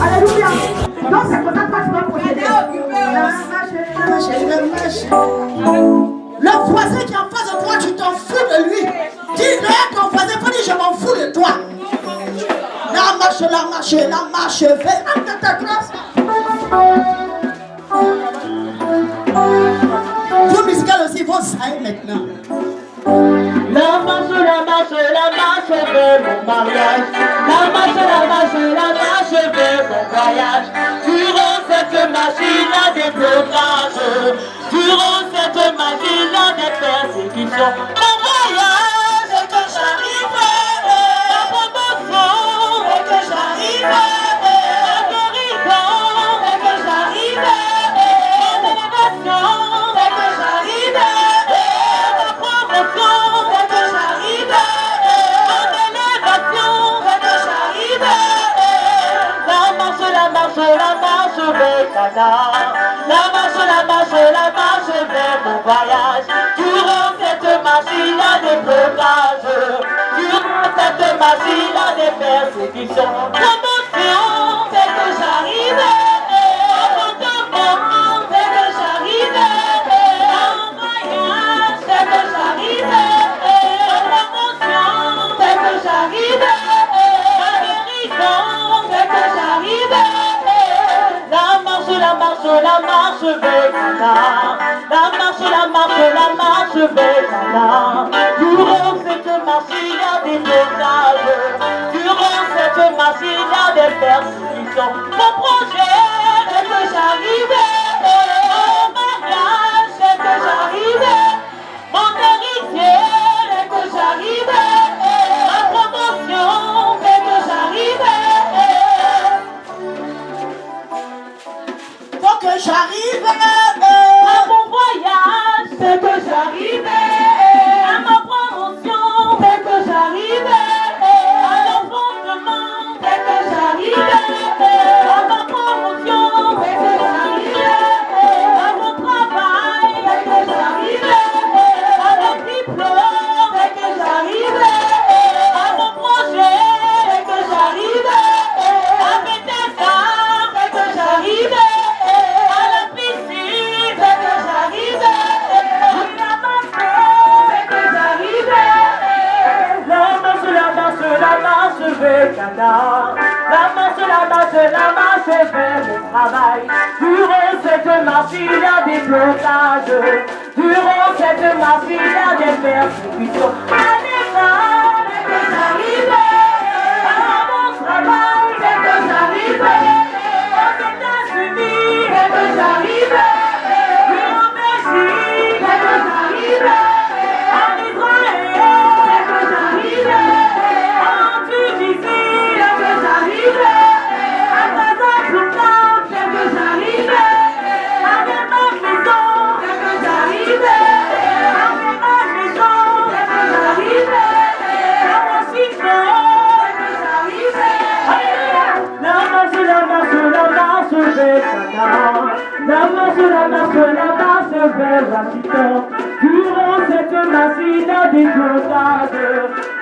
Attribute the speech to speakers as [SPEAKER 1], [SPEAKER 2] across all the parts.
[SPEAKER 1] Alléluia. Donc c'est comme ça que tu vas procéder. Le voisin qui est en face de toi, tu t'en fous de lui. Dis-le à ton voisin, faut dire je m'en fous de toi. La marche, fais acte ta grâce. Vous musicales aussi vont saillir maintenant.
[SPEAKER 2] La marche vers mon mariage. La marche vers mon voyage. Durant cette machine à des blocages, durant cette machine à des persécutions, mon voyage est que j'arrive, ma promotion est que j'arrive, ma guérison est que j'arrive, mon élévation est que j'arrive, ma promotion est que j'arrive, mon élévation est que j'arrive. La marche vers Canaan. La marche vers mon voyage. Durant cette machine à des blocages, durant cette machine à des persécutions, promotion, c'est que j'arrive. Abandonnement, c'est que j'arrive. Envoyage, c'est que j'arrive. Promotion, c'est que j'arrive. Guérison, c'est que j'arrive. La marche vers Canaan. La marche vers Canaan. Durant cette machine, il y a des blocages. Durant cette machine, il y a des persécutions. Mon projet est que j'arrive. Mon mariage est que j'arrive. Mon héritier est que j'arrive. Ma promotion est que j'arrive.
[SPEAKER 1] Faut que j'arrive
[SPEAKER 2] À mon voyage, c'est que j'arrive. À ma promotion, c'est que j'arrive. À l'enfantement, c'est que j'arrive. À ma promotion, c'est que j'arrive. À mon travail, c'est que j'arrive. À mon diplôme, c'est que j'arrive. À mon projet, c'est que j'arrive. À mes désirs, c'est que j'arrive. La marche vers mon travail. Durant cette marche, il y a des blocages. Durant cette marche, il y a des persécutions. À l'école, c'est que j'arrive. À mon travail, c'est que j'arrive. Aux États-Unis, c'est que j'arrive. En Belgique, c'est que j'arrive. En Israël, c'est que j'arrive. En Tunisie, c'est que j'arrive. La marche vers Washington. Durant cette machine à des blocages,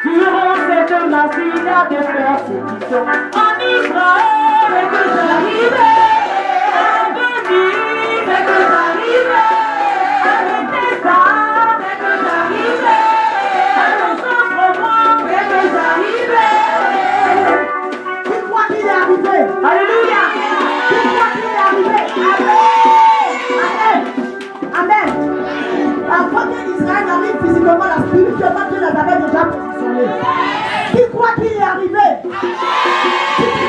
[SPEAKER 2] durant cette machine à des persécutions, en Israël, c'est que j'arrive. En Belgique, c'est que j'arrive. Avec les arts, c'est que j'arrive. À nos autres, c'est que j'arrive.
[SPEAKER 1] Qui croit qu'il est arrivé?
[SPEAKER 2] Alléluia.
[SPEAKER 1] Qui croit qu'il est arrivé? Amen. Avant que l'Israël arrive physiquement, la spirituellement, Dieu les avait déjà positionnés. Qui croit qu'il est arrivé? Qui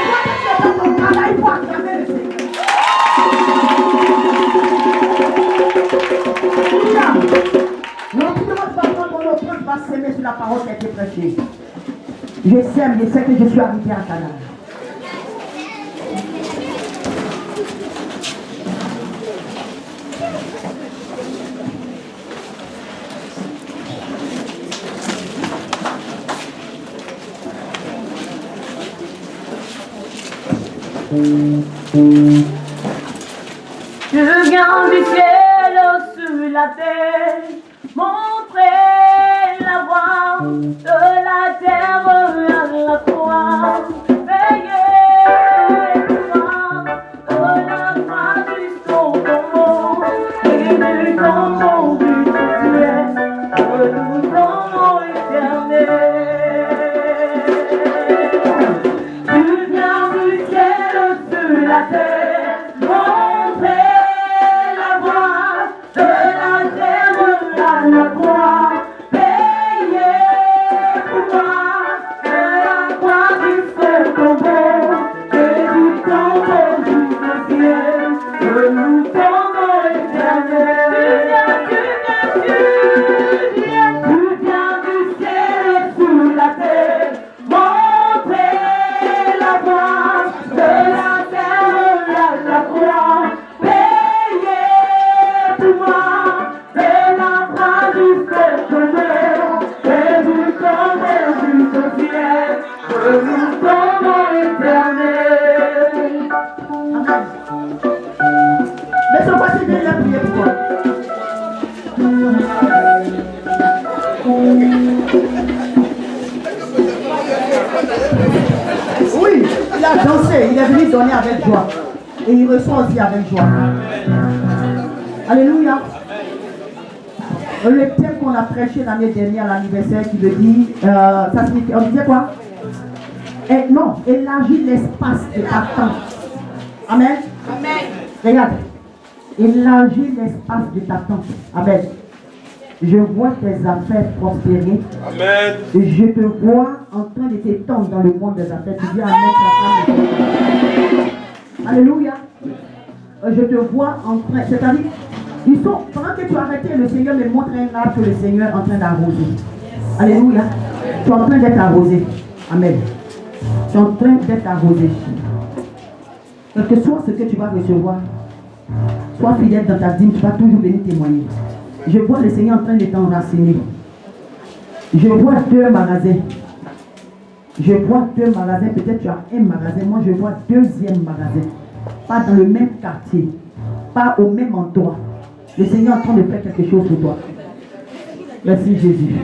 [SPEAKER 1] croit que c'est dans ton travail pour acclamer le Seigneur? L'enseignement va prendre mon offrande, va s'aimer sur la parole qui a été prêchée. Je sais que je suis arrivé à Canaan.
[SPEAKER 2] Je viens du ciel sur la terre, montrer la voie de la terre à la la croix, payé pour moi, de la croix jusqu'au tombeau, et du tombeau jusqu'au ciel, de nous tombeau éternel. Tu viens du ciel sur la terre, montrer la voie, de la terre à la croix, payé pour moi, de la croix jusqu'au tombeau, et du tombeau jusqu'au ciel, de nous tombeau éternel. Tu viens du ciel sur la terre, montrer la voie, de la terre à la croix, payé pour moi, de la croix jusqu'au tombeau, et du tombeau jusqu'au ciel, de nous tombeau éternel.
[SPEAKER 1] Mais ce voici bien, il a prié pour toi. Oui, il a dansé, il est venu donner avec joie. Et il reçoit aussi avec joie. Alléluia. Le thème qu'on a prêché l'année dernière à l'anniversaire qui veut dire, ça signifie, on disait quoi? Non, élargis l'espace de ta tente. Amen.
[SPEAKER 3] Amen.
[SPEAKER 1] Regarde, élargis l'espace de ta tente. Amen. Je vois tes affaires prospérer.
[SPEAKER 4] Amen.
[SPEAKER 1] Et je te vois en train de t'étendre dans le monde des affaires. Tu dis Amen. Alléluia. Je te vois en train, c'est-à-dire, ils sont, pendant que tu as arrêté, le Seigneur me montre un arbre que le Seigneur est en train d'arroser. Alléluia. Tu es en train d'être arrosé. Amen. Tu es en train d'être arrosé. Quel que soit ce que tu vas recevoir, sois fidèle dans ta dîme, tu vas toujours venir témoigner. Je vois le Seigneur en train de t'enraciner. Je vois 2 magasins. Je vois 2 magasins. Peut-être tu as un magasin. Moi, je vois 2e magasin. Pas dans le même quartier. Pas au même endroit. Le Seigneur est en train de faire quelque chose pour toi. Merci Jésus.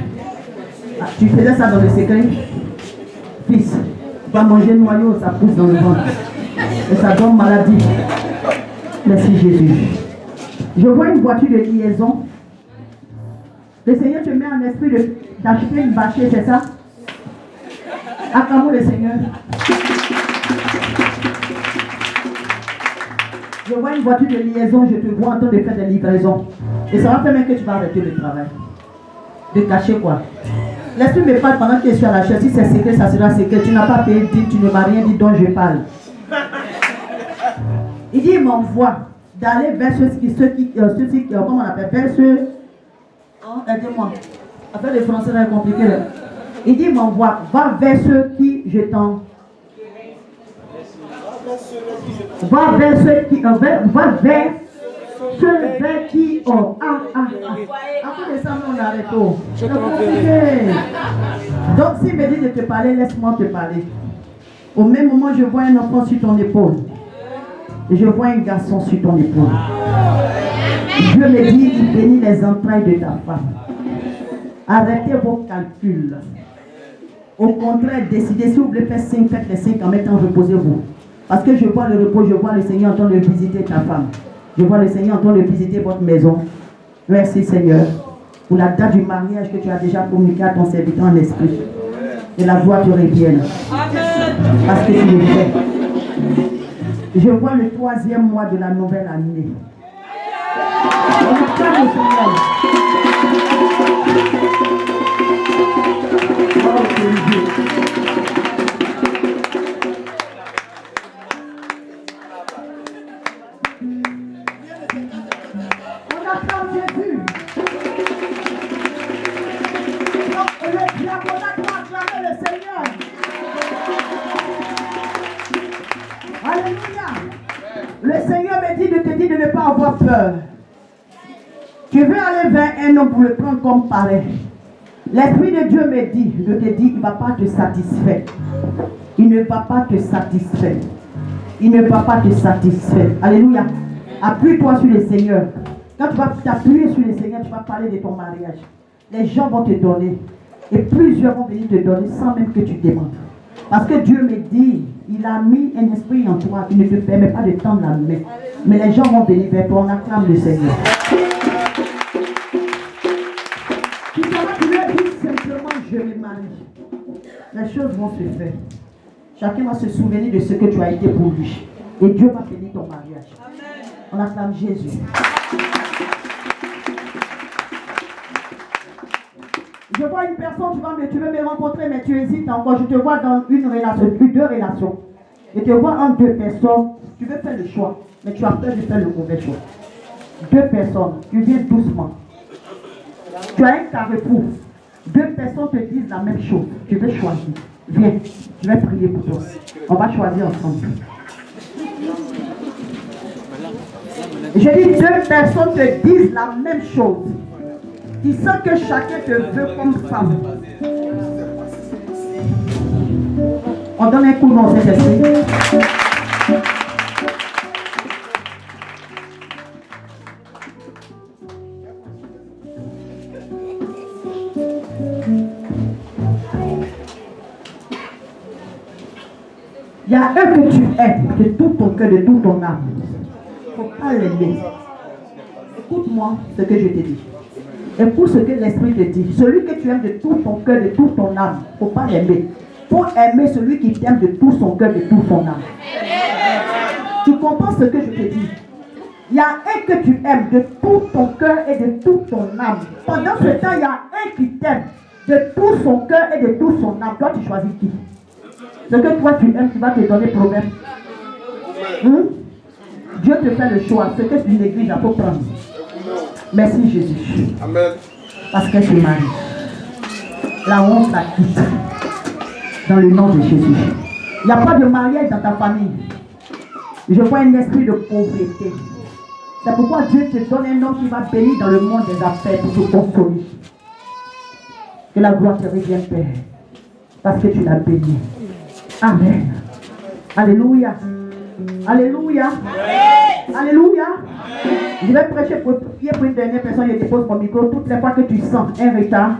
[SPEAKER 1] Ah, tu faisais ça dans le secret? Fils, tu vas manger noyau, ça pousse dans le ventre. Et ça donne maladie. Merci Jésus. Je vois une voiture de liaison. Le Seigneur te met en esprit d'acheter une bâchée, c'est ça? Acclamons le Seigneur. Je vois une voiture de liaison, je te vois en train de faire des livraisons. Et ça va faire même que tu vas arrêter le travail. De cacher quoi? L'esprit me parle pendant que je suis à la chaise. Si c'est secret, ça sera secret. Tu n'as pas payé, tu ne m'as rien dit dont je parle. Il dit, il m'envoie d'aller vers ceux qui comment on appelle, vers ceux, aidez-moi, après le français c'est compliqué là. Il dit, il m'envoie, va vers ceux qui je t'en, va vers ceux qui, va vers ceux vers qui, après ça on arrête. C'est compliqué. Donc s'il me dit de te parler, laisse-moi te parler. Au même moment, je vois un enfant sur ton épaule. Et je vois un garçon sur ton épaule. Dieu me dit, il bénit les entrailles de ta femme. Arrêtez vos calculs. Au contraire, décidez, si vous voulez faire 5, faites les 5 en même temps, reposez-vous. Parce que je vois le repos, je vois le Seigneur en train de visiter ta femme. Je vois le Seigneur en train de visiter votre maison. Merci Seigneur pour la date du mariage que tu as déjà communiqué à ton serviteur en esprit. Et la gloire te revienne. Parce que tu le fais. Je vois le 3e mois de la nouvelle année. On acclame le Seigneur. Oh, Dieu. On acclame Jésus. Le diaconat doit acclamer le Seigneur. Alléluia. Le Seigneur me dit de te dire de ne pas avoir peur. Tu veux aller vers un homme pour le prendre comme pareil. L'Esprit de Dieu me dit de te dire il ne va pas te satisfaire. Il ne va pas te satisfaire. Il ne va pas te satisfaire. Alléluia. Appuie-toi sur le Seigneur. Quand tu vas t'appuyer sur le Seigneur, tu vas parler de ton mariage. Les gens vont te donner. Et plusieurs vont venir te donner sans même que tu demandes. Parce que Dieu me dit, il a mis un esprit en toi qui ne te permet pas de tendre la main. Mais les gens vont venir vers toi, on acclame le Seigneur. Tu sauras que Dieu dit simplement, je me marie. Les choses vont se faire. Chacun va se souvenir de ce que tu as été pour lui. Et Dieu va bénir ton mariage. On acclame Jésus. Je vois une personne, tu veux me rencontrer, mais tu hésites encore. Je te vois dans une relation, deux relations. Je te vois entre deux personnes. Tu veux faire le choix, mais tu as peur de faire le mauvais choix. Deux personnes, tu viens doucement. Tu as un carrefour. Deux personnes te disent la même chose. Tu veux choisir. Viens, je vais prier pour toi. On va choisir ensemble. Je dis deux personnes te disent la même chose. Tu sens que chacun te veut comme femme. On donne un coup dans cet esprit. Il y a un que tu aimes de tout ton cœur, de toute ton âme. Il ne faut pas l'aimer. Écoute-moi ce que je te dis. Écoute ce que l'Esprit te dit. Celui que tu aimes de tout ton cœur, de toute ton âme, il ne faut pas l'aimer. Il faut aimer celui qui t'aime de tout son cœur, de toute son âme. Tu comprends ce que je te dis? Il y a un que tu aimes de tout ton cœur et de toute ton âme. Pendant ce temps, il y a un qui t'aime de tout son cœur et de toute son âme. Toi, tu choisis qui? Ce que toi, tu aimes, qui va te donner problème. Dieu te fait le choix. Ce que tu négliges, il faut prendre. Merci Jésus.
[SPEAKER 3] Amen.
[SPEAKER 1] Parce que tu maries. La honte la quitte. Dans le nom de Jésus. Il n'y a pas de mariage dans ta famille. Je vois un esprit de pauvreté. C'est pourquoi Dieu te donne un homme qui va bénir dans le monde des affaires pour te consoler. Que la gloire te revienne, Père. Parce que tu l'as béni. Amen. Alléluia. Alléluia. Alléluia. Je vais prêcher pour prier pour une dernière personne. Je dépose mon micro. Toutes les fois que tu sens un retard,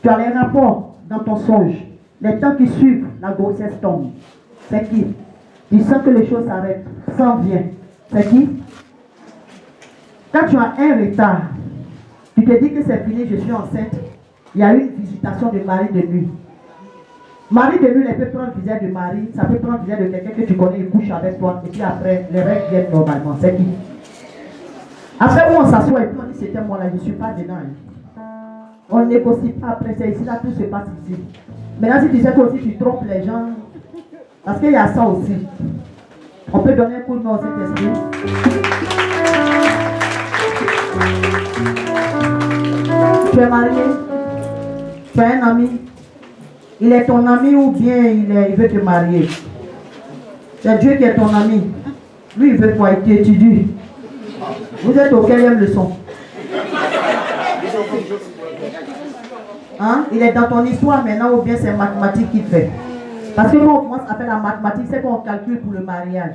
[SPEAKER 1] tu as les rapports dans ton songe. Les temps qui suivent, la grossesse tombe. C'est qui? Tu sens que les choses s'arrêtent. S'en vient. C'est qui? Quand tu as un retard, tu te dis que c'est fini, je suis enceinte. Il y a une visitation de mari de nuit. Mari de nuit, elle peut prendre le visage de mari, ça peut prendre le visage de quelqu'un que tu connais, il couche avec toi, et puis après, les règles viennent normalement. C'est qui? Après, où on s'assoit et puis on dit c'était moi là, je ne suis pas dedans. On ne négocie pas après, c'est ici, là, tout se passe ici. Maintenant, si tu sais que aussi tu trompes les gens, parce qu'il y a ça aussi. On peut donner un coup de main au Saint-Esprit. Tu es marié, tu as un ami. Il est ton ami ou bien il veut te marier. C'est Dieu qui est ton ami. Lui, il veut quoi? Il t'étudie. Vous êtes au quelle leçon? Hein? Il est dans ton histoire maintenant ou bien c'est mathématiques qu'il fait? Parce que quand on commence à faire la mathématique, c'est qu'on calcule pour le mariage.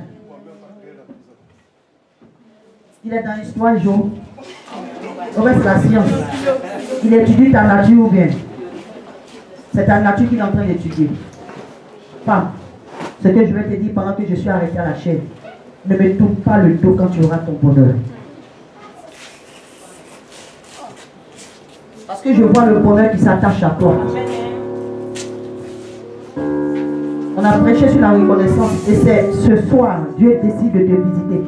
[SPEAKER 1] Il est dans l'histoire, Jo. Au reste, la science. Il étudie ta nature ou bien? C'est ta nature qu'il est en train d'étudier. Femme, ce que je vais te dire pendant que je suis arrêté à la chaîne, ne me tourne pas le dos quand tu auras ton bonheur. Parce que je vois le bonheur qui s'attache à toi. On a prêché sur la reconnaissance et c'est ce soir, Dieu décide de te visiter.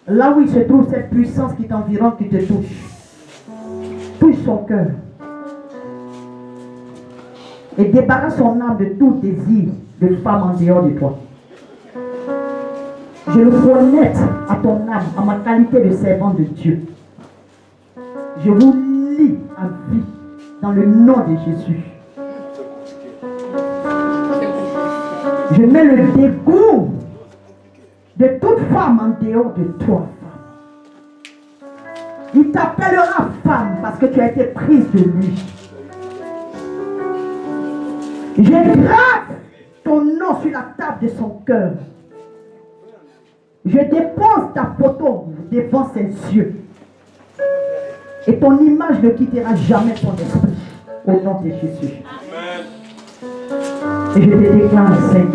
[SPEAKER 1] Là où il se trouve cette puissance qui t'environne, qui te touche. Touche son cœur. Et débarrasse son âme de tout désir de femme en dehors de toi. Je le connecte à ton âme, à ma qualité de servant de Dieu. Je vous lie à vie dans le nom de Jésus. Je mets le dégoût de toute femme en dehors de toi, femme. Il t'appellera femme parce que tu as été prise de lui. Je grave ton nom sur la table de son cœur. Je dépose ta photo devant ses yeux. Et ton image ne quittera jamais ton esprit. Au nom de Jésus. Et je te déclare enceinte.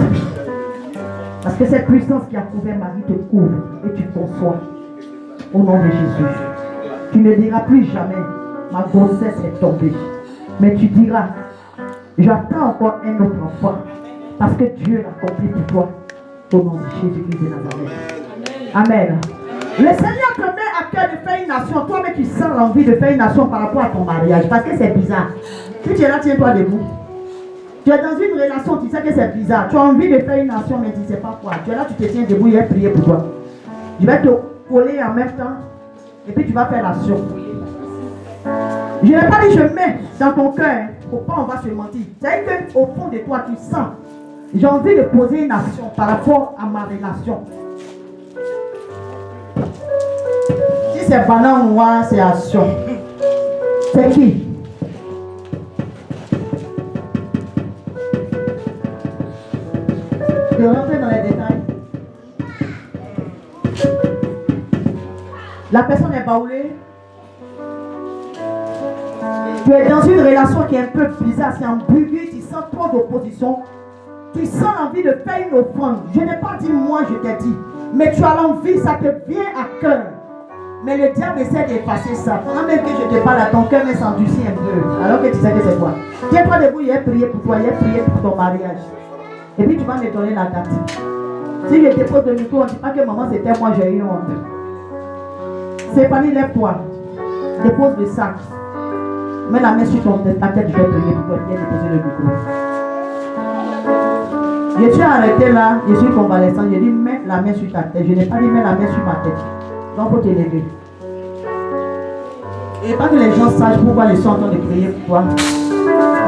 [SPEAKER 1] Parce que cette puissance qui a couvert Marie te couvre et tu conçois. Au nom de Jésus. Tu ne diras plus jamais, ma grossesse est tombée. Mais tu diras, j'attends encore un autre enfant. Parce que Dieu l'a accompli pour toi. Au nom de Jésus-Christ de Nazareth. Amen. Le Seigneur te met à cœur de faire une nation. Toi-même tu sens l'envie de faire une nation par rapport à ton mariage. Parce que c'est bizarre. Si tu es là, tiens-toi debout. Tu es dans une relation, tu sais que c'est bizarre. Tu as envie de faire une nation, mais tu ne sais pas quoi. Tu es là, tu te tiens debout, il a prié pour toi. Je vais te coller en même temps. Et puis tu vas faire l'action. Je n'ai pas dit je mets dans ton cœur. Faut pas on va se mentir. C'est qu'au fond de toi, tu sens. J'ai envie de poser une action par rapport à ma relation. Si c'est banal ou noir, c'est action. C'est qui? De rentrer dans les détails. La personne est baoulée. Tu es dans une relation qui est un peu bizarre, c'est ambigu, tu sens trop d'opposition. Tu sens l'envie de faire une offrande. Je n'ai pas dit moi, je t'ai dit. Mais tu as l'envie, ça te vient à cœur. Mais le diable essaie d'effacer ça. Pendant même que je te parle à ton cœur, mais s'endurcit un peu. Alors que tu sais que c'est quoi. Tiens-toi debout, il a prié pour toi, il a prié pour ton mariage. Et puis tu vas me donner la date. Si je dépose le micro, on ne dit pas que maman c'était moi, j'ai eu honte. Stéphanie, lève-toi. Dépose le sac. Mets la main sur ta tête, je vais prier pour toi. Viens déposer le micro. Je suis arrêté là, je suis convalescent. Je dis mets la main sur ta tête. Je n'ai pas dit mets la main sur ma tête. Donc il faut te lever. Et pas que les gens sachent pourquoi ils sont en train de prier pour toi.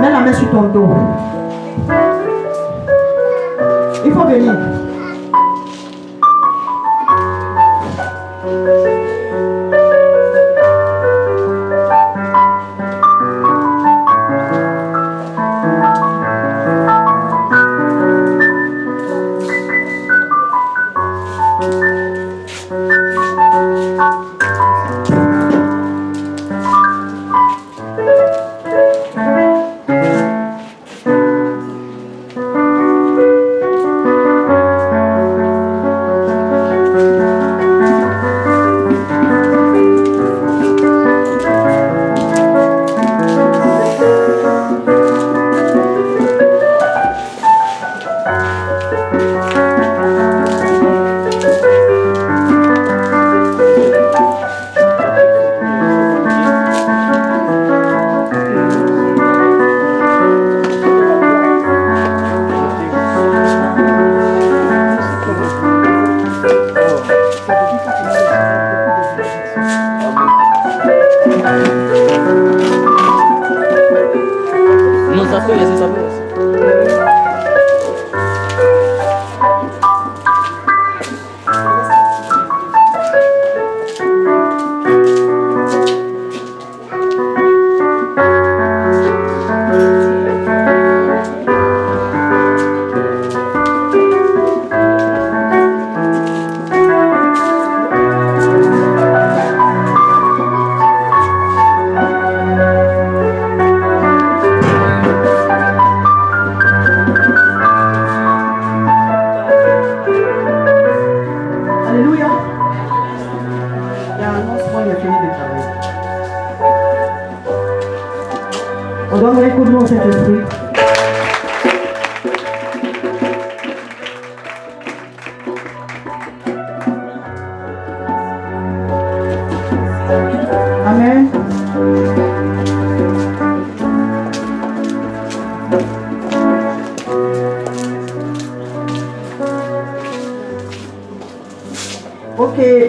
[SPEAKER 1] Mets la main sur ton dos. Il faut venir.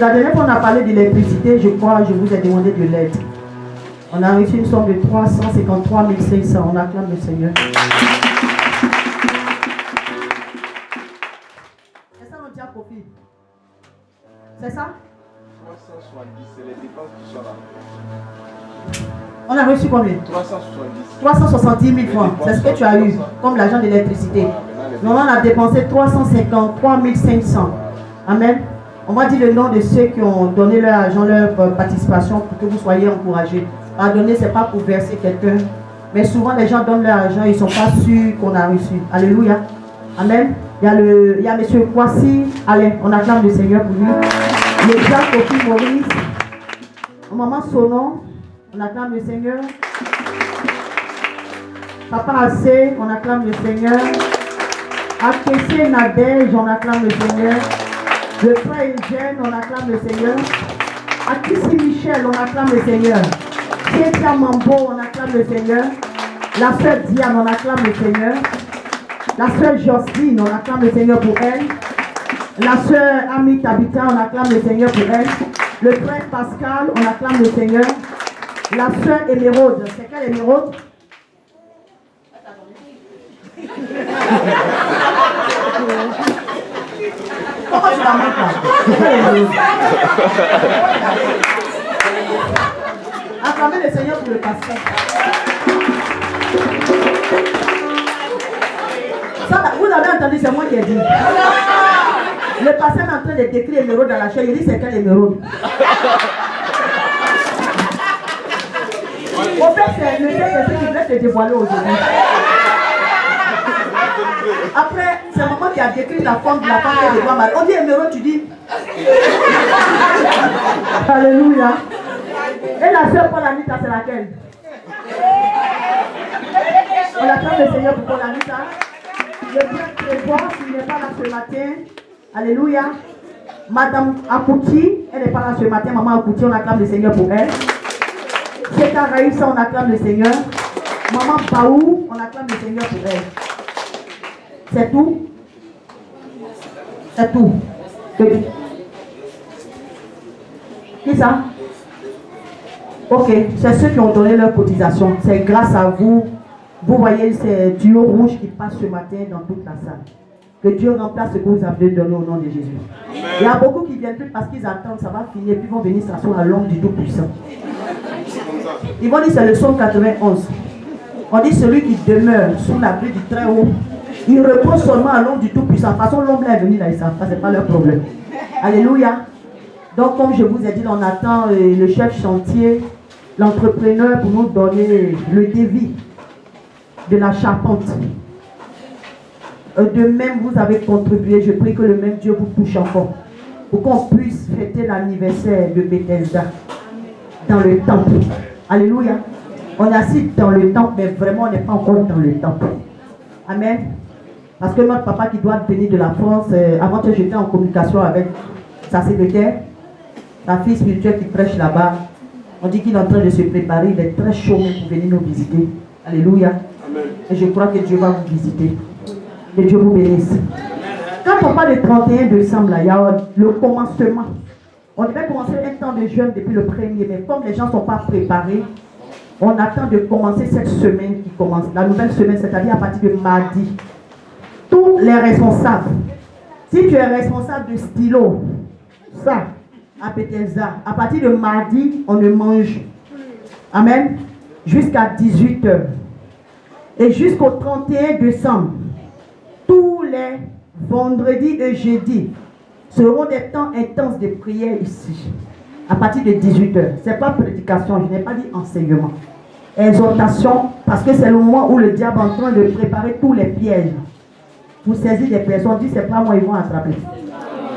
[SPEAKER 1] La dernière fois on a parlé d'électricité, je crois, je vous ai demandé de l'aide. On a reçu une somme de 353 500. On acclame le Seigneur. C'est ça notre diapophile. C'est ça?
[SPEAKER 3] 370, c'est les dépenses qui sont là.
[SPEAKER 1] On a reçu combien? 370 000 francs. C'est ce que tu as eu comme l'argent d'électricité. Nous on a dépensé 353 500. Amen. On va dire le nom de ceux qui ont donné leur argent, leur participation pour que vous soyez encouragés. Pardonner, ce n'est pas pour verser quelqu'un Mais souvent, les gens donnent leur argent, ils ne sont pas sûrs qu'on a reçu. Alléluia. Amen. Il y a M. Kwasi Alain. On acclame le Seigneur pour lui. Le Jacques Kofi Maurice. Maman Sonon. On acclame le Seigneur. Papa Assé. On acclame le Seigneur. Akessé Nadège. On acclame le Seigneur. Le frère Eugène. On acclame le Seigneur. Akissi Michel. On acclame le Seigneur. Kétia Mambo. On acclame le Seigneur. La sœur Diane. On acclame le Seigneur. La sœur Jocelyne, on acclame le Seigneur pour elle. La sœur Ami Tabitha, on acclame le Seigneur pour elle. Le frère Pascal, on acclame le Seigneur. La sœur Émeraude, c'est quelle Émeraude? Pourquoi tu la montres là? C'est quelle Émeraude? Acclamez le Seigneur pour le Pascal. Ça, vous avez entendu, c'est moi qui ai dit. Le pasteur est en train de décrire l'émeraude dans la chair. Il dit c'est quelle émeraude? Au fait, c'est le texte qui voulait te dévoiler aujourd'hui. Après, c'est maman qui a décrit la forme de la femme qui est mal. On dit émeraude, tu dis. Alléluia. Et la soeur Paul Anita, c'est laquelle? On acclame le Seigneur pour Paul Anita. Le Dieu prévoit s'il n'est pas là ce matin. Alléluia. Madame Akouti, elle n'est pas là ce matin. Maman Akouti, on acclame le Seigneur pour elle. C'est Raïssa, on acclame le Seigneur. Maman Paou, on acclame le Seigneur pour elle. C'est tout? C'est tout. Qui ça? Ok, c'est ceux qui ont donné leur cotisation. C'est grâce à vous. Vous voyez ces duos rouges qui passent ce matin dans toute la salle. Que Dieu remplace ce que vous avez donné au nom de Jésus. Amen. Il y a beaucoup qui viennent plus parce qu'ils attendent, ça va finir, puis ils vont venir s'asseoir à l'ombre du Tout-Puissant. Ils vont dire c'est le psaume 91. On dit celui qui demeure sous l'abri du Très-Haut, il repose seulement à l'ombre du Tout-Puissant. De toute façon, l'ombre est venue là, ils savent pas, c'est pas leur problème. Alléluia. Donc, comme je vous ai dit, on attend le chef chantier, l'entrepreneur pour nous donner le devis de la charpente. De même, vous avez contribué. Je prie que le même Dieu vous touche encore. Pour qu'on puisse fêter l'anniversaire de Bethesda dans le temple. Alléluia. On assiste dans le temple, mais vraiment, on n'est pas encore dans le temple. Amen. Parce que notre papa qui doit venir de la France, avant que j'étais en communication avec sa secrétaire, sa fille spirituelle qui prêche là-bas, on dit qu'il est en train de se préparer. Il est très chaud pour venir nous visiter. Alléluia. Et je crois que Dieu va vous visiter. Que Dieu vous bénisse. Quand on parle du 31 décembre, là, il y a le commencement. On devait commencer un temps de jeûne depuis le 1er, mais comme les gens ne sont pas préparés, on attend de commencer cette semaine qui commence. La nouvelle semaine, c'est-à-dire à partir de mardi. Tous les responsables. Si tu es responsable de stylo, ça, à Bethesda, à partir de mardi, on ne mange. Amen. Jusqu'à 18h. Et jusqu'au 31 décembre, tous les vendredis et jeudis seront des temps intenses de prière ici. À partir de 18h. Ce n'est pas prédication, je n'ai pas dit enseignement. Exhortation, parce que c'est le moment où le diable est en train de préparer tous les pièges. Pour saisir des personnes, dit c'est pas moi, ils vont attraper.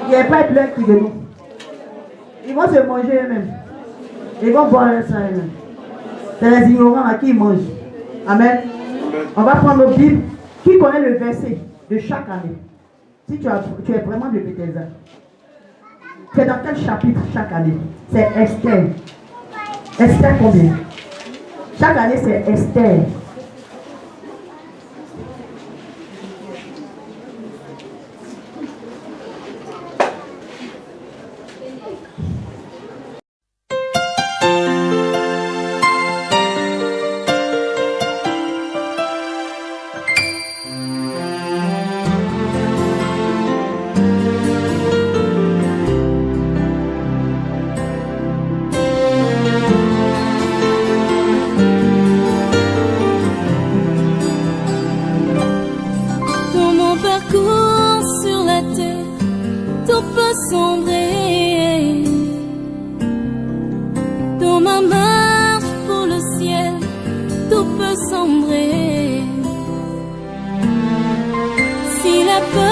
[SPEAKER 1] Il n'y a pas de plein qui de nous. Ils vont se manger eux-mêmes. Ils vont boire leur sang eux-mêmes. C'est les ignorants à qui ils mangent. Amen. On va prendre nos Bibles. Qui connaît le verset de chaque année? Si tu es vraiment de Bethesda. C'est dans quel chapitre chaque année? C'est Esther. Esther combien? Chaque année c'est Esther.
[SPEAKER 4] Dans ma marche pour le ciel, tout peut sembler. la peur.